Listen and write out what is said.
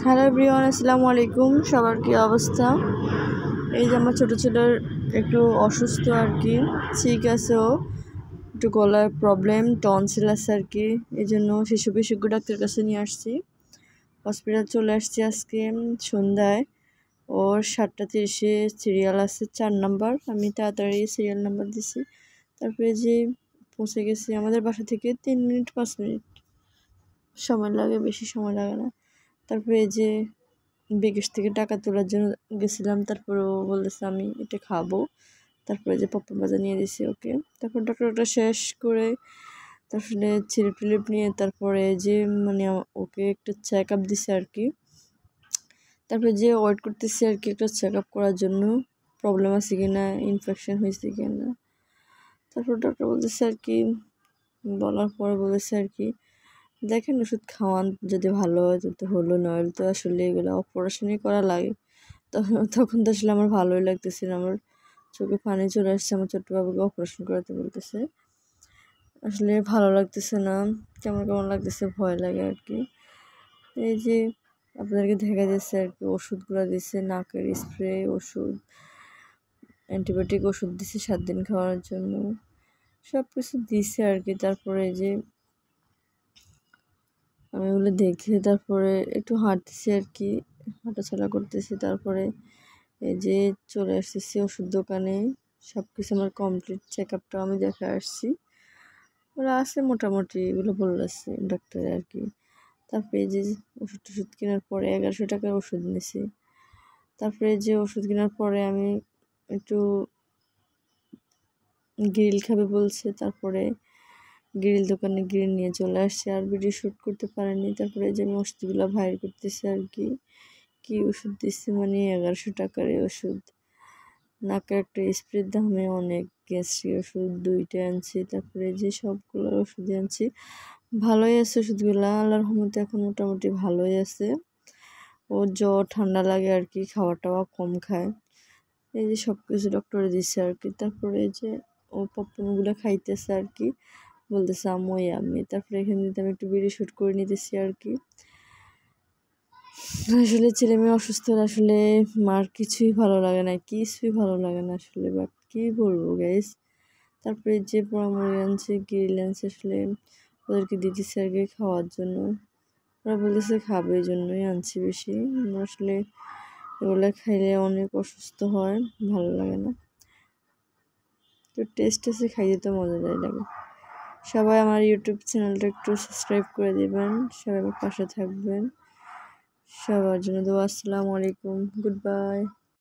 Hello everyone, আসসালামু আলাইকুম। সবার কি অবস্থা? এই যে আমার ছোটো ছেলের একটু অসুস্থ আর কি, ঠিক আছে, ও একটু গলার প্রবলেম, টনসিল আছে আর কি, এই জন্য শিশু বিশেষজ্ঞ ডাক্তারের কাছে নিয়ে আসছি। হসপিটাল চলে আসছি আজকে সন্ধ্যায়। ওর 7:30-এ সিরিয়াল আছে 4 নাম্বার, আমি তাড়াতাড়ি সিরিয়াল নাম্বার দিছি। তারপরে যে পৌঁছে গেছি, আমাদের বাসা থেকে 3 মিনিট 5 মিনিট সময় লাগে, বেশি সময় লাগে না। তারপরে এই যে বিকাশ থেকে টাকা তোলার জন্য গেছিলাম, তারপরে ও বলতেছে আমি এটা খাবো, তারপরে যে পপকর্ন ভাজা নিয়ে দিছি ওকে। তারপর ডক্টরটা শেষ করে তারপরে ছিলিপ টিলিপ নিয়ে তারপরে যে মানে ওকে একটা চেক আপ দিছে আর কি। তারপরে যে ওয়েট করতেছি আর কি একটা চেক আপ করার জন্য, প্রবলেম আছে কি না, ইনফেকশন হয়েছে কি না। তারপর ডক্টর বলতেছে আর কি, বলার পরে বলেছে আর কি দেখেন ওষুধ খাওয়ান, যদি ভালো হয় তো হলো, নইলে তো আসলে এগুলো অপারেশনই করা লাগে। তখন তো আসলে আমার ভালোই লাগতেছিল, আমার চোখে পানি চলে আসছে। আমার ছোট্ট বাবুকে অপারেশন করাতে বলতেছে, আসলে ভালো লাগতেছে না, কেমন কেমন লাগতেছে, ভয় লাগে আর কি। এই যে আপনাদেরকে দেখা যাচ্ছে আর কি, ওষুধগুলো দিচ্ছে, নাকের স্প্রে ওষুধ, অ্যান্টিবায়োটিক ওষুধ দিচ্ছে 7 দিন খাওয়ার জন্য, সব কিছু দিচ্ছে আর কি। তারপরে যে আমি ওগুলো দেখে তারপরে একটু হাঁটতেছি আর কি, হাঁটাচলা করতেছি। তারপরে এই যে চলে আসতেছি ওষুধ দোকানে, সব কিছু আমার কমপ্লিট, চেক আপটাও আমি দেখে আসছি, ওরা আছে মোটামুটি, এগুলো বলতেছে ডাক্তারে আর কি। তারপরে এই যে ওষুধ কেনার পরে 1100 টাকার ওষুধ নিয়েছি। তারপরে যে ওষুধ কেনার পরে আমি একটু গ্রিল খাবে বলছে, তারপরে গ্রিল দোকানে গ্রিল নিয়ে চলে আসছে, আর ভিডিও শ্যুট করতে পারেনি। তারপরে যে আমি ওষুধগুলো ভাইর করতেছে আর কি, কি ওষুধ দিচ্ছে মানে 1100 টাকার এই ওষুধ। নাকের একটা স্প্রের দামে অনেক, গ্যাস্ট্রিক ওষুধ 2টা আনছি, তারপরে যে সবগুলো ওষুধ আনছি। ভালোই আছে ওষুধগুলো, আল্লাহর রহমতে এখন মোটামুটি ভালোই আছে। ও জ্বর ঠান্ডা লাগে আর কি, খাওয়া টাওয়া কম খায়, এই যে সব কিছু ডক্টরে দিচ্ছে আর কি। তারপরে এই যে ও পপকর্নগুলো খাইতেছে আর কি, বলতেছে আম্মু আমি। তারপরে এখানে আমি একটু ভিডিও শ্যুট করে নিতেছি আর কি। আসলে ছেলে মেয়ে অসুস্থ হলে আসলে মার কিছুই ভালো লাগে না, কিছুই ভালো লাগে না আসলে, বাট কী বলবো গাইস। তারপরে যে পোড়ামুড়ি আনছে, গ্রিল আনছে, আসলে ওদেরকে দিতেছে আর কি খাওয়ার জন্য, ওরা বলতেছে খাবে, এই জন্যই আনছি বেশি। আসলে এগুলো খাইলে অনেক অসুস্থ হয়, ভালো লাগে না, তো টেস্ট আছে, খাইতে তো মজাদার লাগে। সবাই আমার ইউটিউব চ্যানেলটা একটু সাবস্ক্রাইব করে দেবেন, সবাই আমার পাশে থাকবেন, সবার জন্য দোয়া। আসসালামু আলাইকুম, গুড বাই।